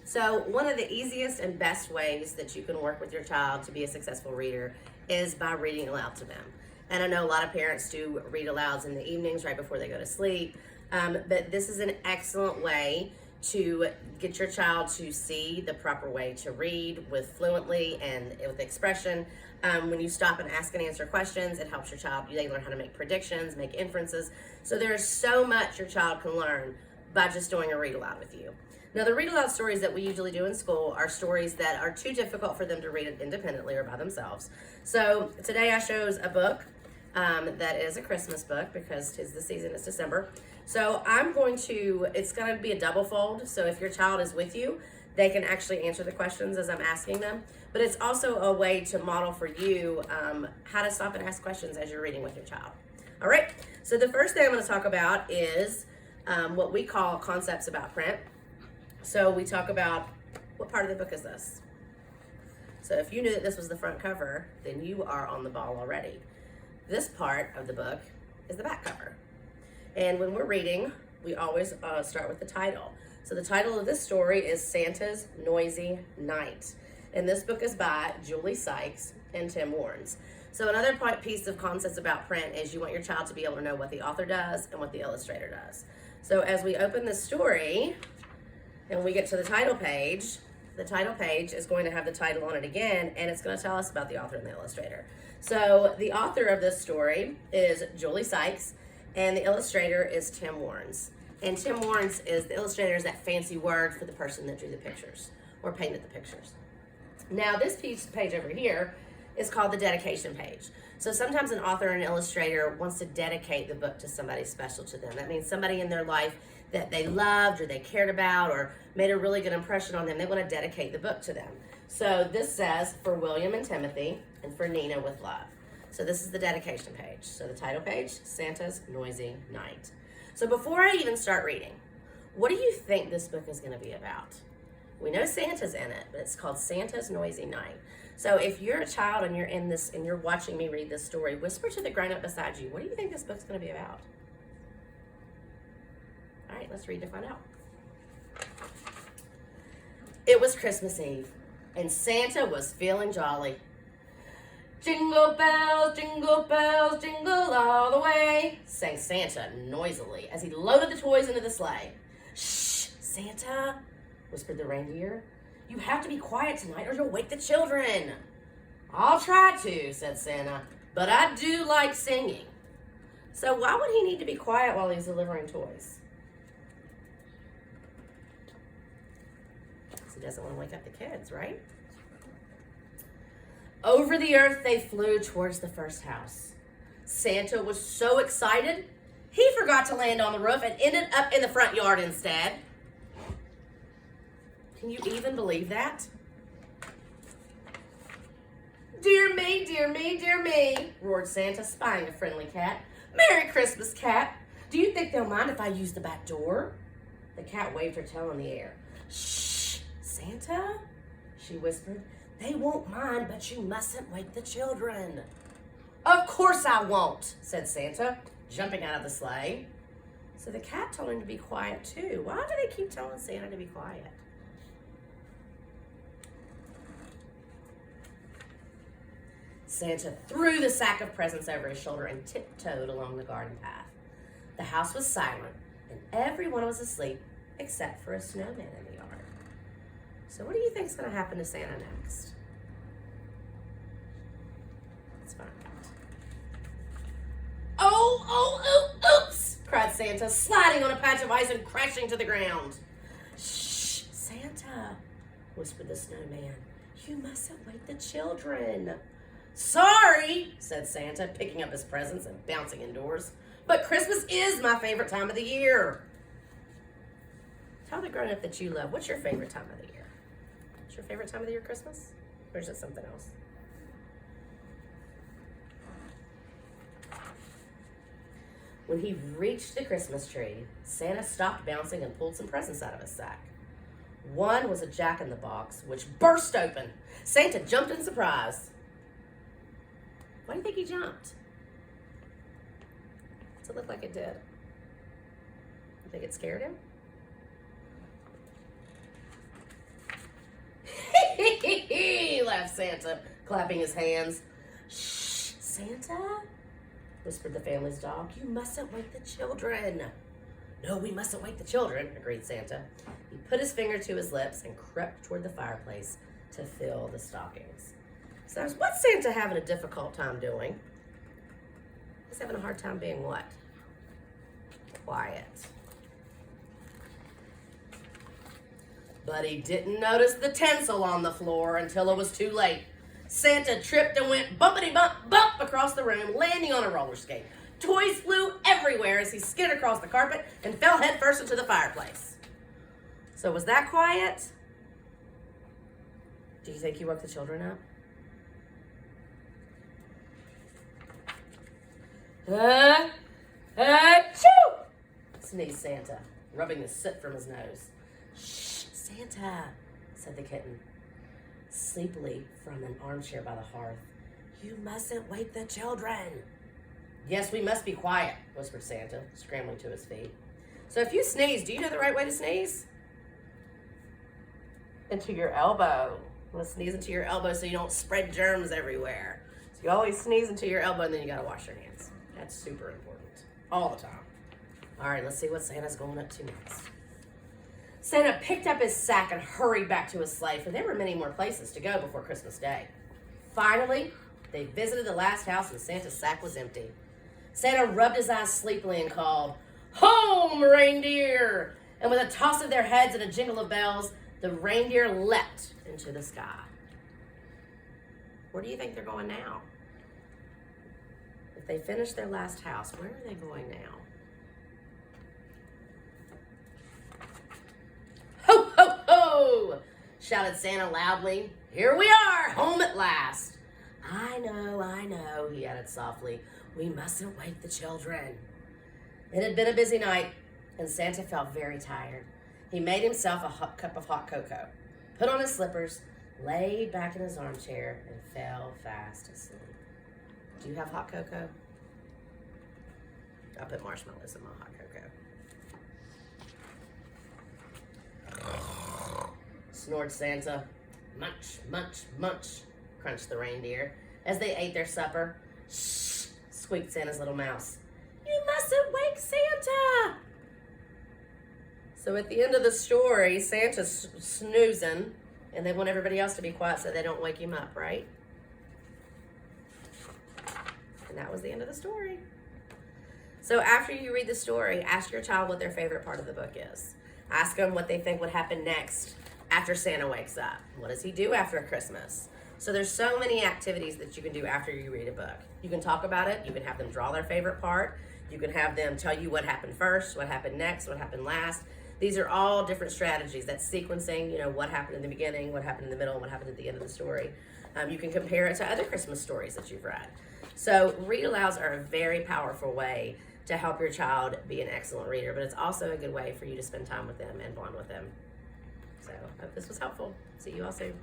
So one of the easiest and best ways that you can work with your child to be a successful reader is by reading aloud to them. And I know a lot of parents do read alouds in the evenings right before they go to sleep, but this is an excellent way to get your child to see the proper way to read with fluently and with expression. When you stop and ask and answer questions, it helps your child. They learn how to make predictions, make inferences. So there is so much your child can learn by just doing a read aloud with you. Now, the read aloud stories that we usually do in school are stories that are too difficult for them to read independently or by themselves. So today I chose a book that is a Christmas book because 'tis the season, it's December. So it's going to be a double fold. So if your child is with you, they can actually answer the questions as I'm asking them. But it's also a way to model for you how to stop and ask questions as you're reading with your child. All right, so the first thing I'm going to talk about is what we call concepts about print. So we talk about, what part of the book is this? So if you knew that this was the front cover, then you are on the ball already. This part of the book is the back cover. And when we're reading, we always start with the title. So the title of this story is Santa's Noisy Night. And this book is by Julie Sykes and Tim Warnes. So another piece of concepts about print is you want your child to be able to know what the author does and what the illustrator does. So as we open this story and we get to the title page is going to have the title on it again, and it's going to tell us about the author and the illustrator. So the author of this story is Julie Sykes, and the illustrator is Tim Warnes. And Tim Warnes is the illustrator, is that fancy word for the person that drew the pictures or painted the pictures. Now this page over here is called the dedication page. So sometimes an author and illustrator wants to dedicate the book to somebody special to them. That means somebody in their life that they loved or they cared about or made a really good impression on them. They want to dedicate the book to them. So this says, for William and Timothy and for Nina with love. So this is the dedication page. So the title page, Santa's Noisy Night. So before I even start reading, what do you think this book is going to be about? We know Santa's in it, but it's called Santa's Noisy Night. So if you're a child and you're in this and you're watching me read this story, whisper to the grown-up beside you, what do you think this book's going to be about? All right, let's read to find out. It was Christmas Eve, and Santa was feeling jolly. Jingle bells, jingle all the way, sang Santa noisily as he loaded the toys into the sleigh. Shh, Santa, whispered the reindeer. You have to be quiet tonight or you'll wake the children. I'll try to, said Santa, but I do like singing. So why would he need to be quiet while he's delivering toys? He doesn't want to wake up the kids, right? Over the earth they flew towards the first house. Santa was so excited, he forgot to land on the roof and ended up in the front yard instead. Can you even believe that? Dear me, dear me, dear me, roared Santa, spying a friendly cat. Merry Christmas, cat. Do you think they'll mind if I use the back door? The cat waved her tail in the air. Shh, Santa, she whispered. They won't mind, but you mustn't wake the children. Of course I won't, said Santa, jumping out of the sleigh. So the cat told him to be quiet too. Why do they keep telling Santa to be quiet? Santa threw the sack of presents over his shoulder and tiptoed along the garden path. The house was silent, and everyone was asleep except for a snowman in the yard. So what do you think is going to happen to Santa next? Let's find out. Oh, oops, cried Santa, sliding on a patch of ice and crashing to the ground. Shh, Santa, whispered the snowman. You mustn't wake the children. Sorry, said Santa, picking up his presents and bouncing indoors. But Christmas is my favorite time of the year. Tell the grown-up that you love. What's your favorite time of the year? Is your favorite time of the year Christmas? Or is it something else? When he reached the Christmas tree, Santa stopped bouncing and pulled some presents out of his sack. One was a jack-in-the-box, which burst open. Santa jumped in surprise. Why do you think he jumped? Does it look like it did? You think it scared him? Santa, clapping his hands. Shh, Santa, whispered the family's dog. You mustn't wake the children. No, we mustn't wake the children, agreed Santa. He put his finger to his lips and crept toward the fireplace to fill the stockings. So what's Santa having a difficult time doing? He's having a hard time being what? Quiet. But he didn't notice the tinsel on the floor until it was too late. Santa tripped and went bumpity bump across the room, landing on a roller skate. Toys flew everywhere as he skidded across the carpet and fell headfirst into the fireplace. So was that quiet? Do you think he woke the children up? Achoo! Sneezed Santa, rubbing the soot from his nose. Shh, Santa, said the kitten, sleepily from an armchair by the hearth. You mustn't wake the children. Yes, we must be quiet, whispered Santa, scrambling to his feet. So if you sneeze, do you know the right way to sneeze? Into your elbow. You want to sneeze into your elbow so you don't spread germs everywhere. So you always sneeze into your elbow and then you got to wash your hands. That's super important. All the time. All right, let's see what Santa's going up to next. Santa picked up his sack and hurried back to his sleigh, for there were many more places to go before Christmas Day. Finally, they visited the last house and Santa's sack was empty. Santa rubbed his eyes sleepily and called, "Home, reindeer!" And with a toss of their heads and a jingle of bells, the reindeer leapt into the sky. Where do you think they're going now? If they finish their last house, where are they going now? Ho, ho, ho! Shouted Santa loudly. Here we are, home at last. I know, he added softly. We mustn't wake the children. It had been a busy night, and Santa felt very tired. He made himself a hot cup of hot cocoa, put on his slippers, laid back in his armchair, and fell fast asleep. Do you have hot cocoa? I'll put marshmallows in my hot cocoa. Snored Santa. Munch, munch, munch, crunched the reindeer as they ate their supper. Shh, squeaked Santa's little mouse. You mustn't wake Santa! So at the end of the story, Santa's snoozing, and they want everybody else to be quiet so they don't wake him up, right? And that was the end of the story. So after you read the story, ask your child what their favorite part of the book is. Ask them what they think would happen next after Santa wakes up. What does he do after Christmas? So there's so many activities that you can do after you read a book. You can talk about it. You can have them draw their favorite part. You can have them tell you what happened first, what happened next, what happened last. These are all different strategies. That's sequencing, what happened in the beginning, what happened in the middle, and what happened at the end of the story. You can compare it to other Christmas stories that you've read. So read alouds are a very powerful way to help your child be an excellent reader, but it's also a good way for you to spend time with them and bond with them. So I hope this was helpful. See you all soon.